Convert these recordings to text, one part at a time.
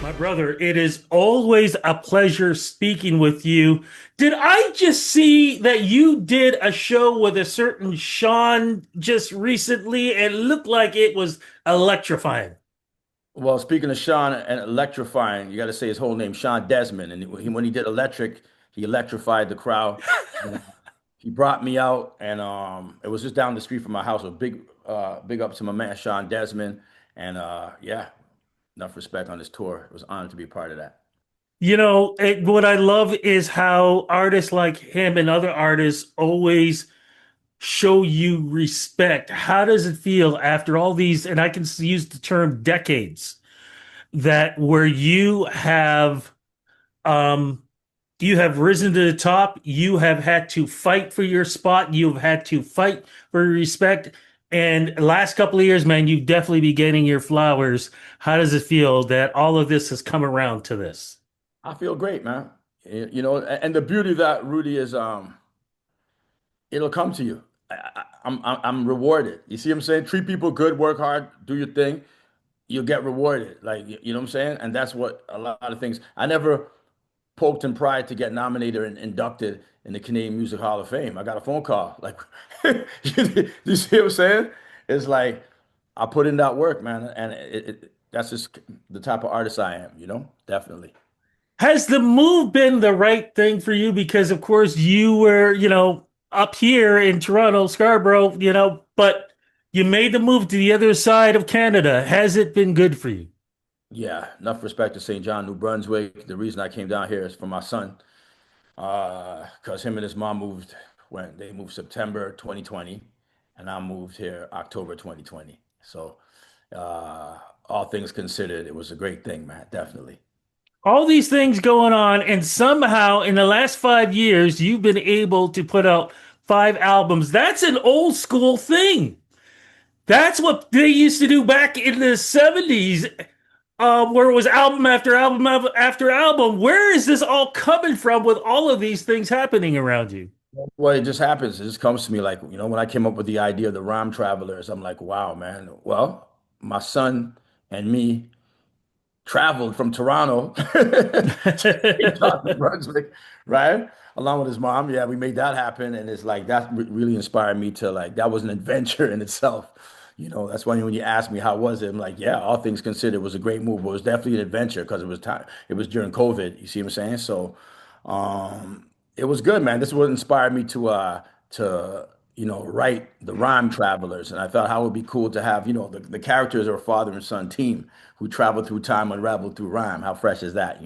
My brother, it is always a pleasure speaking with you. Did I just see that you did a show with a certain Sean just recently? It looked like it was electrifying. Well, speaking of Sean and electrifying, you got to say his whole name, Sean Desmond. And when he did Electric, he electrified the crowd. And he brought me out, and it was just down the street from my house. A big up to my man Sean Desmond, and yeah, enough respect on this tour. It was an honor to be a part of that. What I love is how artists like him and other artists always show you respect. How does it feel after all these, and I can use the term decades, that where um, you have risen to the top. You have had to fight for your spot. You've had to fight for respect. And last couple of years, man, you've definitely been getting your flowers. How does it feel that all of this has come around to this? I feel great, man. And the beauty of that, Rudy, is it'll come to you. I'm rewarded. You see what I'm saying? Treat people good, work hard, do your thing. You'll get rewarded. Like, you know what I'm saying? And that's what a lot of things. I never poked and pried to get nominated and inducted in the Canadian Music Hall of Fame. I got a phone call. Like, you see what I'm saying? It's like I put in that work, man, and that's just the type of artist I am. Definitely. Has the move been the right thing for you? Because, of course, you were, up here in Toronto, Scarborough, but you made the move to the other side of Canada. Has it been good for you? Yeah, enough respect to St. John, New Brunswick. The reason I came down here is for my son, because him and his mom moved when they moved September 2020, and I moved here October 2020. So, all things considered, it was a great thing, man. Definitely. All these things going on, and somehow in the last 5 years, you've been able to put out 5 albums. That's an old school thing. That's what they used to do back in the 70s, where it was album after album after album. Where is this all coming from with all of these things happening around you? Well, it just happens. It just comes to me like, when I came up with the idea of the Rhyme Travelers, I'm like, wow, man. Well, my son and me traveled from Toronto to Cape Town, New Brunswick, right? Along with his mom. Yeah, we made that happen. And it's like that really inspired me to like that was an adventure in itself. That's why when you ask me how was it, I'm like, yeah, all things considered, it was a great move, but it was definitely an adventure because it was time, it was during COVID. You see what I'm saying? So it was good, man. This is what inspired me to write the Rhyme Travelers. And I thought how it would be cool to have, the characters are a father and son team who travel through time, unravel through rhyme. How fresh is that?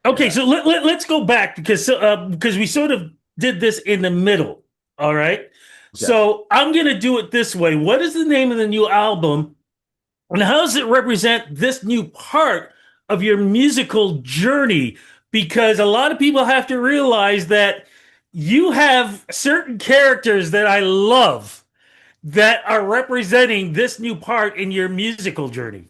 Okay, Yeah. so let's go back because we sort of did this in the middle. All right. Okay. So I'm going to do it this way. What is the name of the new album? And how does it represent this new part of your musical journey? Because a lot of people have to realize that you have certain characters that I love that are representing this new part in your musical journey.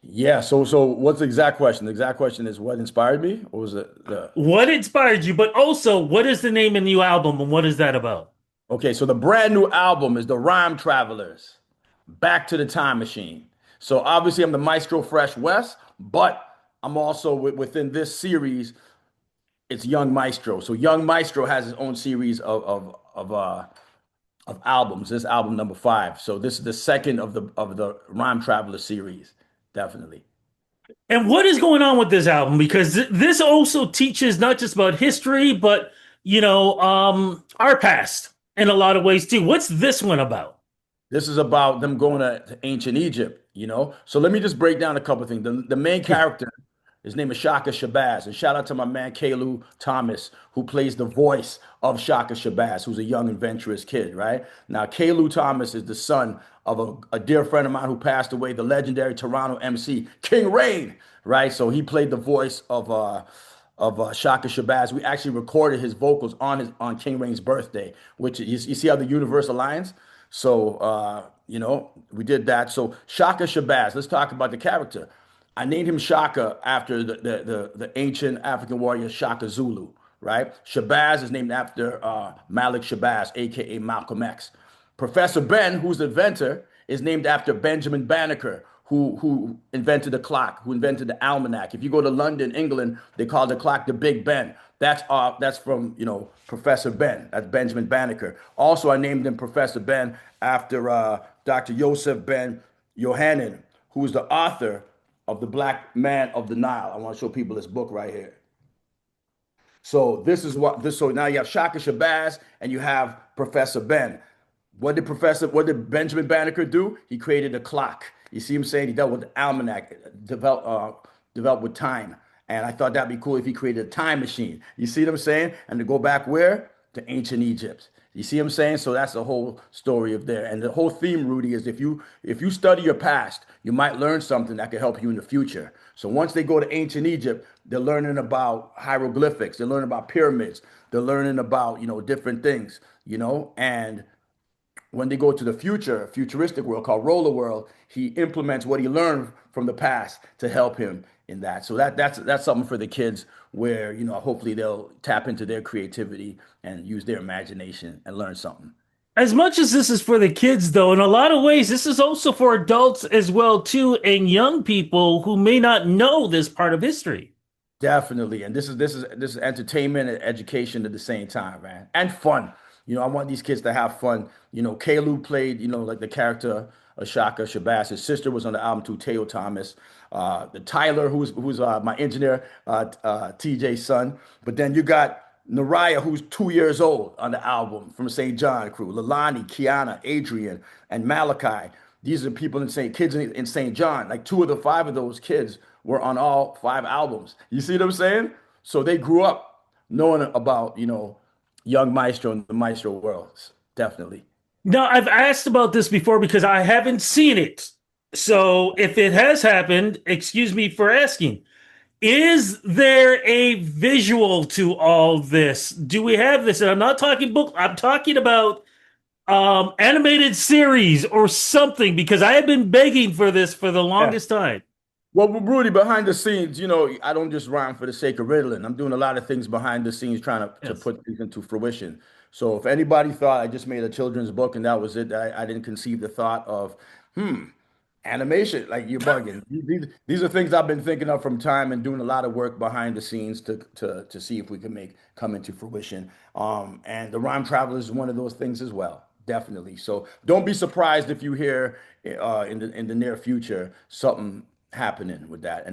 Yeah. So what's the exact question? The exact question is what inspired me? What was it? What inspired you, but also what is the name of the new album and what is that about? Okay, so the brand new album is the Rhyme Travelers, Back to the Time Machine. So obviously I'm the Maestro Fresh West, but I'm also within this series, it's Young Maestro. So Young Maestro has his own series of albums. This album number 5. So this is the second of the Rhyme Traveler series, definitely. And what is going on with this album? Because this also teaches not just about history, but our past in a lot of ways too. What's this one about? This is about them going to ancient Egypt. So let me just break down a couple of things. The main character, his name is Shaka Shabazz. And shout out to my man Kalu Thomas, who plays the voice of Shaka Shabazz, who's a young, adventurous kid, right? Now, Kalu Thomas is the son of a dear friend of mine who passed away, the legendary Toronto MC, King Rain, right? So he played the voice of Shaka Shabazz. We actually recorded his vocals on King Rain's birthday, which you see how the universe aligns. So we did that. So Shaka Shabazz. Let's talk about the character. I named him Shaka after the ancient African warrior Shaka Zulu. Right? Shabazz is named after Malik Shabazz, aka Malcolm X. Professor Ben, who's the inventor, is named after Benjamin Banneker, who invented the clock, who invented the almanac. If you go to London, England, they call the clock the Big Ben. That's from Professor Ben. That's Benjamin Banneker. Also, I named him Professor Ben after Dr. Joseph Ben Yohanan, who is the author of The Black Man of the Nile. I want to show people this book right here. So this is what this. So now you have Shaka Shabazz and you have Professor Ben. What did Benjamin Banneker do? He created a clock. You see him saying he dealt with the almanac, developed with time. And I thought that'd be cool if he created a time machine. You see what I'm saying? And to go back where? To ancient Egypt. You see what I'm saying? So that's the whole story of there. And the whole theme, Rudy, is if you study your past, you might learn something that can help you in the future. So once they go to ancient Egypt, they're learning about hieroglyphics, they're learning about pyramids, they're learning about, different things, and when they go to the future, futuristic world called roller world, he implements what he learned from the past to help him in that. So that's something for the kids where, hopefully they'll tap into their creativity and use their imagination and learn something. As much as this is for the kids, though, in a lot of ways, this is also for adults as well, too, and young people who may not know this part of history. Definitely. And this is entertainment and education at the same time, man. And fun. I want these kids to have fun. Kalu played, like the character Ashaka Shabazz. His sister was on the album too, Teo Thomas. The Tyler, who's my engineer, TJ's son. But then you got Naraya, who's 2 years old on the album from St. John crew. Lalani, Kiana, Adrian, and Malachi. These are people in St. kids in St. John. Like two of the five of those kids were on all five albums. You see what I'm saying? So they grew up knowing about, young Maestro and the Maestro worlds. Definitely. Now, I've asked about this before because I haven't seen it. So if it has happened, excuse me for asking, is there a visual to all this? Do we have this? And I'm not talking book, I'm talking about animated series or something because I have been begging for this for the Yeah. longest time. Well, Rudy, behind the scenes, I don't just rhyme for the sake of riddling. I'm doing a lot of things behind the scenes trying to Yes. put things into fruition. So if anybody thought I just made a children's book and that was it, I didn't conceive the thought of, hmm, animation, like you're bugging. These are things I've been thinking of from time and doing a lot of work behind the scenes to see if we can make come into fruition. And the Rhyme Traveler is one of those things as well, definitely. So don't be surprised if you hear in the near future something happening with that.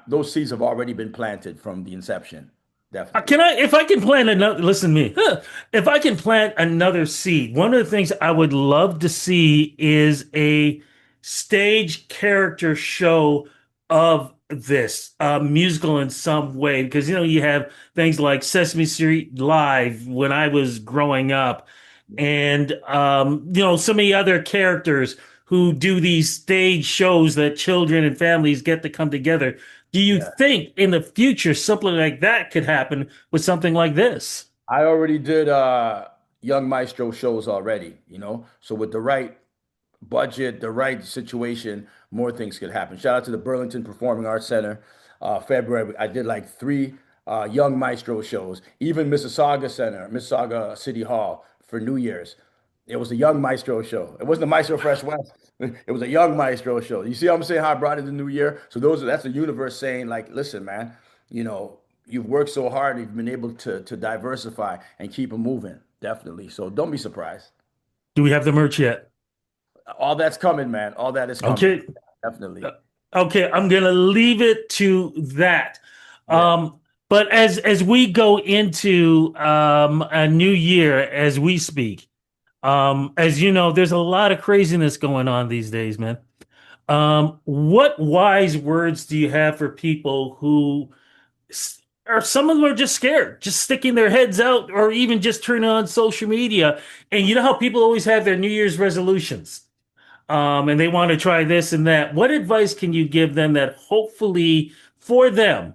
Those seeds have already been planted from the inception, definitely. Can I, if I can plant another, listen to me, if I can plant another seed, one of the things I would love to see is a stage character show of this musical in some way, because, you have things like Sesame Street Live when I was growing up, and, so many other characters who do these stage shows that children and families get to come together. Do you Yeah. think in the future something like that could happen with something like this? I already did young maestro shows already, So with the right budget, the right situation, more things could happen. Shout out to the Burlington Performing Arts Center. February, I did like three young maestro shows. Even Mississauga Center, Mississauga City Hall for New Year's. It was a young maestro show. It wasn't a Maestro Fresh West. It was a young maestro show. You see what I'm saying? How I brought in the new year. So that's the universe saying, like, listen, man, you've worked so hard, you've been able to diversify and keep it moving. Definitely. So don't be surprised. Do we have the merch yet? All that's coming, man. All that is coming. Okay. Definitely. Okay, I'm gonna leave it to that. Yeah. But as we go into a new year as we speak, as you know, there's a lot of craziness going on these days, man. What wise words do you have for people who or some of them are just scared, just sticking their heads out, or even just turning on social media? And you know how people always have their New Year's resolutions, and they want to try this and that. What advice can you give them that hopefully for them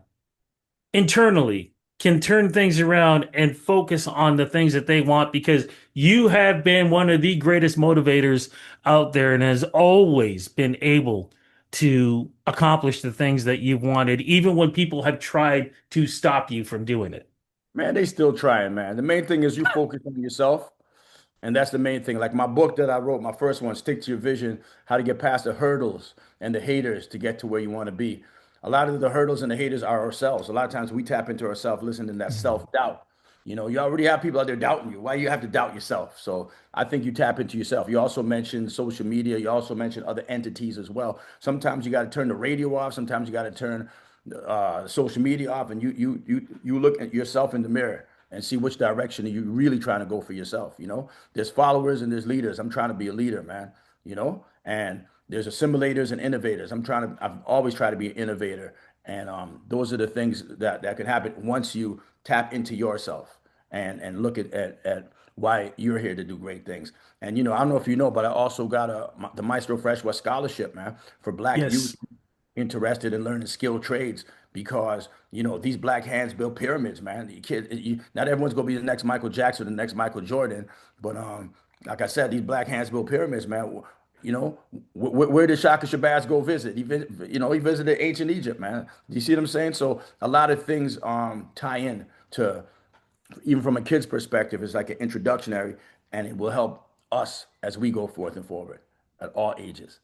internally can turn things around and focus on the things that they want, because you have been one of the greatest motivators out there and has always been able to accomplish the things that you've wanted, even when people have tried to stop you from doing it. Man, they still trying, man. The main thing is you focus on yourself And that's the main thing. Like my book that I wrote, my first one, Stick to Your Vision, How to Get Past the Hurdles and the Haters to Get to Where You Want to Be. A lot of the hurdles and the haters are ourselves. A lot of times we tap into ourselves, listening to that Mhm. self-doubt. You already have people out there doubting you. Why do you have to doubt yourself? So I think you tap into yourself. You also mentioned social media. You also mentioned other entities as well. Sometimes you got to turn the radio off. Sometimes you got to turn social media off, and you look at yourself in the mirror and see which direction are you really trying to go for yourself. There's followers and there's leaders. I'm trying to be a leader, man. And there's assimilators and innovators. I've always tried to be an innovator, and those are the things that can happen once you tap into yourself and look at why you're here to do great things. And I don't know if you know, but I also got the Maestro Freshwell Scholarship, man, for Black youth Yes. interested in learning skilled trades, because these black hands build pyramids, man. Not everyone's gonna be the next Michael Jackson, the next Michael Jordan, but like I said, these black hands build pyramids, man. Where did Shaka Shabazz go visit? He visited ancient Egypt, man. You see what I'm saying? So a lot of things tie in to, even from a kid's perspective, it's like an introductionary, and it will help us as we go forth and forward at all ages.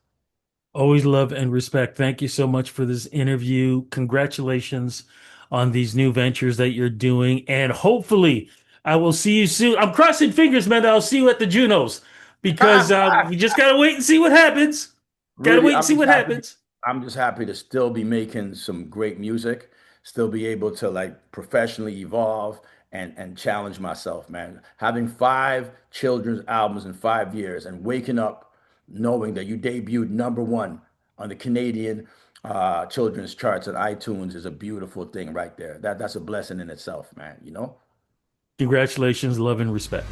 Always love and respect. Thank you so much for this interview. Congratulations on these new ventures that you're doing. And hopefully, I will see you soon. I'm crossing fingers, man, that I'll see you at the Junos because we just got to wait and see what happens. Got to Really, wait and see what happens. I'm just happy to still be making some great music, still be able to like professionally evolve and challenge myself, man. Having five children's albums in 5 years and waking up knowing that you debuted number one on the Canadian children's charts on iTunes is a beautiful thing right there. That's a blessing in itself, man. Congratulations, love and respect.